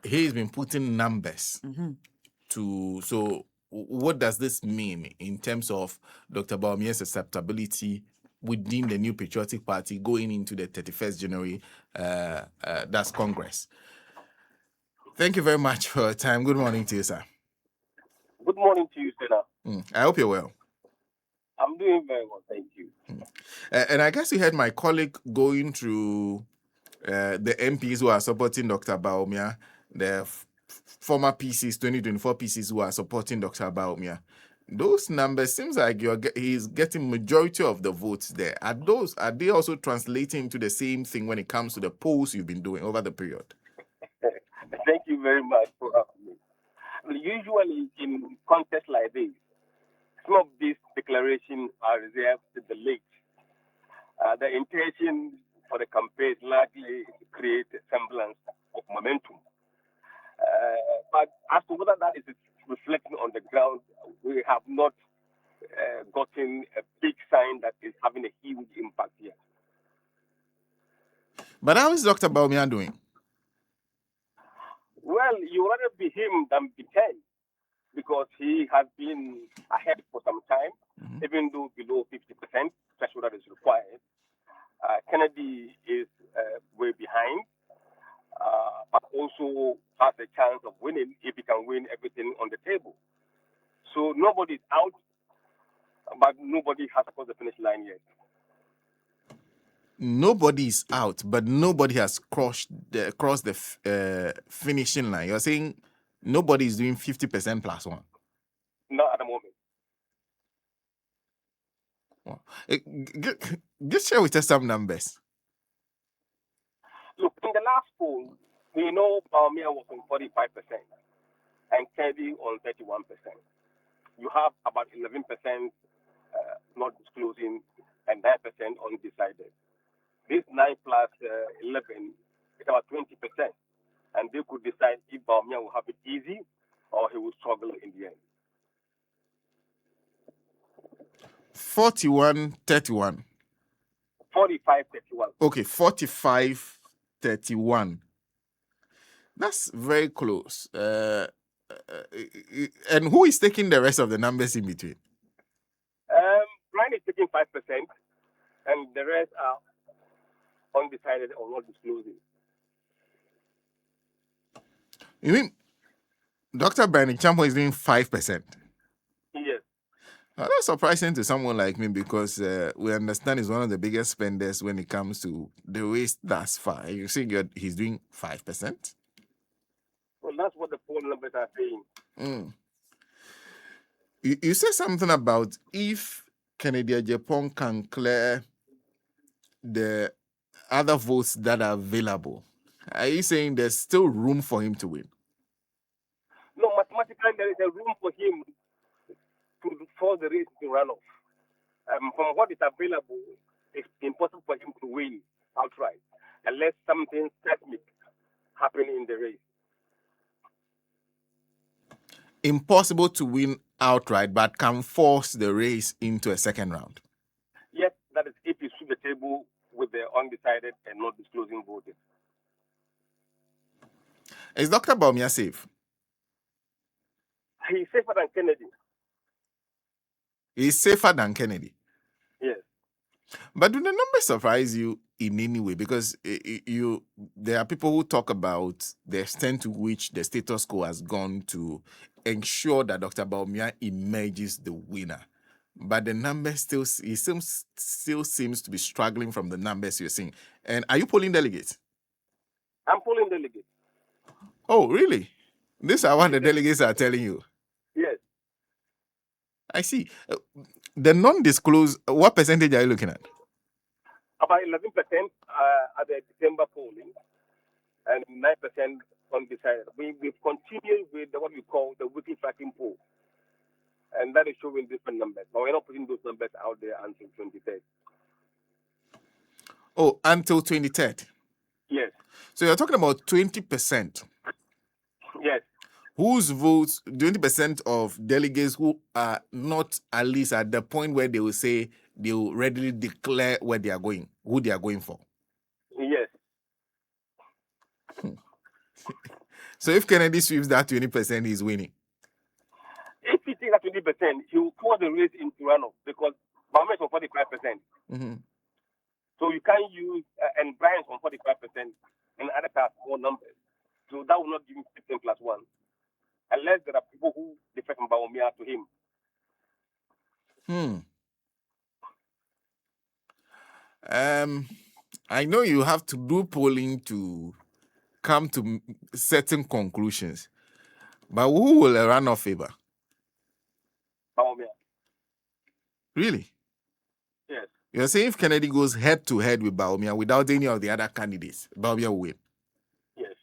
he's been putting numbers to. So, what does this mean in terms of Dr. Bawumia's acceptability within the New Patriotic Party going into the 31st January, that's Congress? Thank you very much for your time. Good morning to you, sir. Good morning to you, Senator. I hope you're well. I'm doing very well, thank you. And I guess you heard my colleague going through the MPs who are supporting Dr. Bawumia, the former PCs, 2024 PCs who are supporting Dr. Bawumia. Those numbers seems like he's getting majority of the votes there. Are they also translating into the same thing when it comes to the polls you've been doing over the period? Thank you very much for having me. Usually in contests like this, some of these declarations are reserved to the late. The intention for the campaign is largely to create a semblance of momentum. But as to whether that is reflecting on the ground, we have not gotten a big sign that is having a huge impact yet. But how is Dr. Bawumia doing? Well, you rather be him than be 10 because he has been ahead for some time, even though below 50% threshold that is required. Kennedy is way behind, but also has a chance of winning if he can win everything on the table. So nobody's out, but nobody has crossed the finish line yet. Nobody is out, but nobody has crossed the finishing line. You're saying nobody is doing 50% plus one? Not at the moment. Wow. Just share with us some numbers. Look, in the last poll, we know Bawumia was on 45% and Kennedy on 31%. You have about 11% not disclosing and 9% undecided. This 9 plus 11 is about 20%. And they could decide if Bawumia will have it easy or he will struggle in the end. 41-31. 45-31. Okay, 45-31. That's very close. And who is taking the rest of the numbers in between? Brian is taking 5%, and the rest are undecided or not disclosing. You mean Dr. Brian Champo is doing 5%? Yes. Now, that's surprising to someone like me because we understand he's one of the biggest spenders when it comes to the race thus far. You see, he's doing 5%? Well, that's what the poll numbers are saying. You said something about if Kennedy Japan can clear the other votes that are available. Are you saying there's still room for him to win? No, mathematically there is a room for him to force the race to run off. From what is available, it's impossible for him to win outright unless something seismic happens in the race. Impossible to win outright, but can force the race into a second round. Yes, that is if you sweep the table with the undecided and not disclosing voting. Is Dr. Bawumia safe? He's safer than Kennedy. He's safer than Kennedy? Yes. But do the numbers surprise you in any way? Because there are people who talk about the extent to which the status quo has gone to ensure that Dr. Bawumia emerges the winner. But the numbers still seems to be struggling from the numbers you're seeing. And are you polling delegates? I'm polling delegates. Oh, really? These are what the delegates are telling you? Yes. I see. The non-disclosed, what percentage are you looking at? About 11% at the December polling and 9% undecided. We've continued with what we call the weekly tracking poll. And that is showing different numbers. But we're not putting those numbers out there until 23rd. Oh, until 23rd? Yes. So you're talking about 20%? Yes. Whose votes, 20% of delegates who are not at least at the point where they will say they will readily declare where they are going, who they are going for? Yes. So if Kennedy sweeps that 20%, he's winning. If he takes that 20%, he will cause the race into runoff because Bama is on 45%. Mm-hmm. So you can't use, and Brian's on 45%, and others have more numbers. So that will not give him 16 plus 1. Unless there are people who defect from Baumia to him. I know you have to do polling to come to certain conclusions, but who will run off favor? Baumia. Really? Yes. You're saying if Kennedy goes head to head with Baumia without any of the other candidates, Baumia will win? Yes.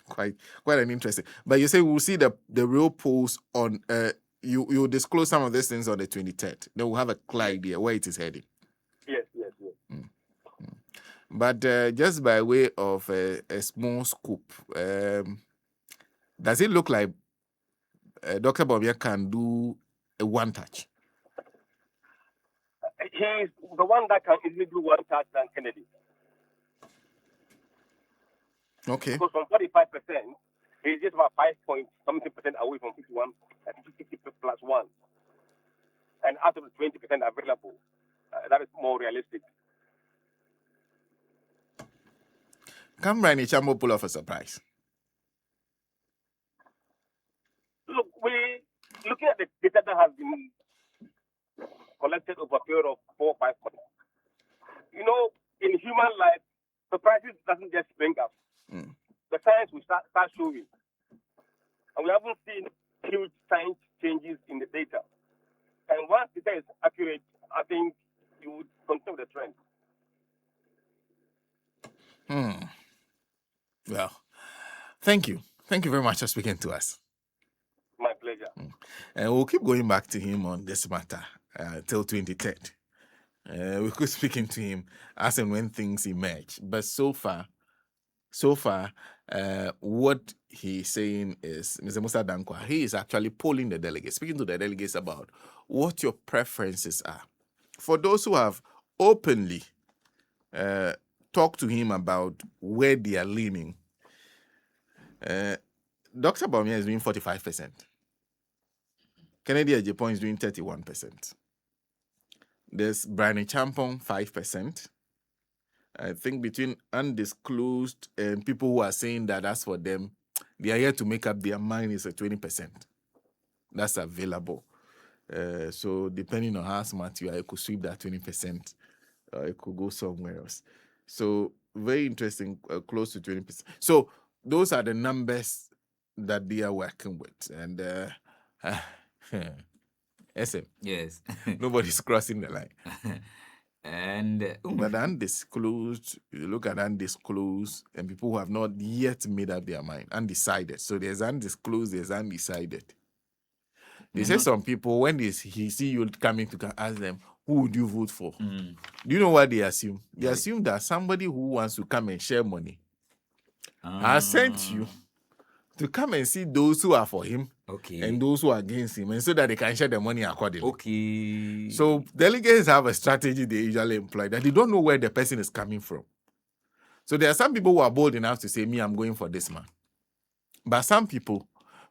Quite an interesting. But you say we'll see the real polls on you'll disclose some of these things on the 23rd. Then we'll have a clear idea where it is heading. Yes. But just by way of a small scoop, does it look like Dr. Baumia can do a one touch? He's the one that can easily do one touch than Kennedy. Okay. Because from 45%, he's just about 5.something% away from 51, 50 plus 1. And out of the 20% available, that is more realistic. Can Brian Ichambo pull off a surprise? Look, looking at the data that has been collected over a period of 4 or 5 months. You know, in human life, surprises doesn't just spring up. The science will start showing. And we haven't seen huge science changes in the data. And once the data is accurate, I think you would continue the trend. Well, thank you. Thank you very much for speaking to us. My pleasure. And we'll keep going back to him on this matter till 23rd. We could speaking to him as and when things emerge. But so far, what he's saying is, Mr. Mussa Dankwa, he is actually polling the delegates, speaking to the delegates about what your preferences are. For those who have openly talked to him about where they are leaning, Dr. Baumia is doing 45%. Kennedy Agyapong is doing 31%. There's Brian Champong, 5%. I think between undisclosed and people who are saying that that's for them, they are here to make up their mind is a 20%. That's available. So depending on how smart you are, you could sweep that 20%. It could go somewhere else. So very interesting, close to 20%. So those are the numbers that they are working with. And SM. Yes. Nobody's crossing the line. And but undisclosed, you look at undisclosed, and people who have not yet made up their mind, undecided. So there's undisclosed, there's undecided. They say some people, when he see you coming to ask them, who would you vote for? Do you know what they assume? They assume that somebody who wants to come and share money has sent you to come and see those who are for him and those who are against him, and so that they can share the money accordingly. Okay. So delegates have a strategy they usually employ that they don't know where the person is coming from. So there are some people who are bold enough to say, me, I'm going for this man. But some people,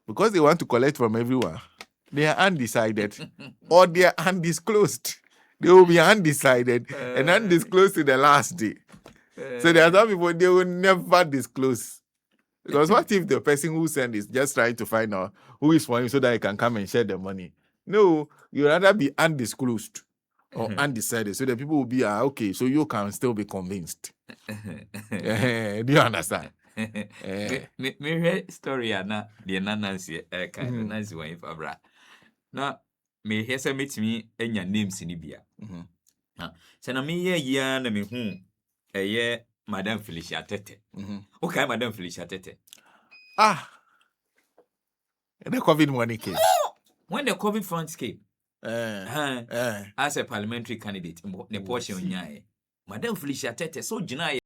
because they want to collect from everyone, they are undecided or they are undisclosed. They will be undecided and undisclosed to the last day. So there are some people, they will never disclose. Because what if the person who sent is just trying to find out who is for him so that he can come and share the money? No, you'd rather be undisclosed or undecided so that people will be, okay, so you can still be convinced. Do you understand? Me story na the Nancy kind Nancy one fabra. Na me hear say meet me enya names ni bia. So na me ye na me hu Madam Felicia Tete. Okay, Madam Felicia Tete. The COVID money came. When the COVID funds came, as a parliamentary candidate, the portion Madam Felicia Tete, so Jina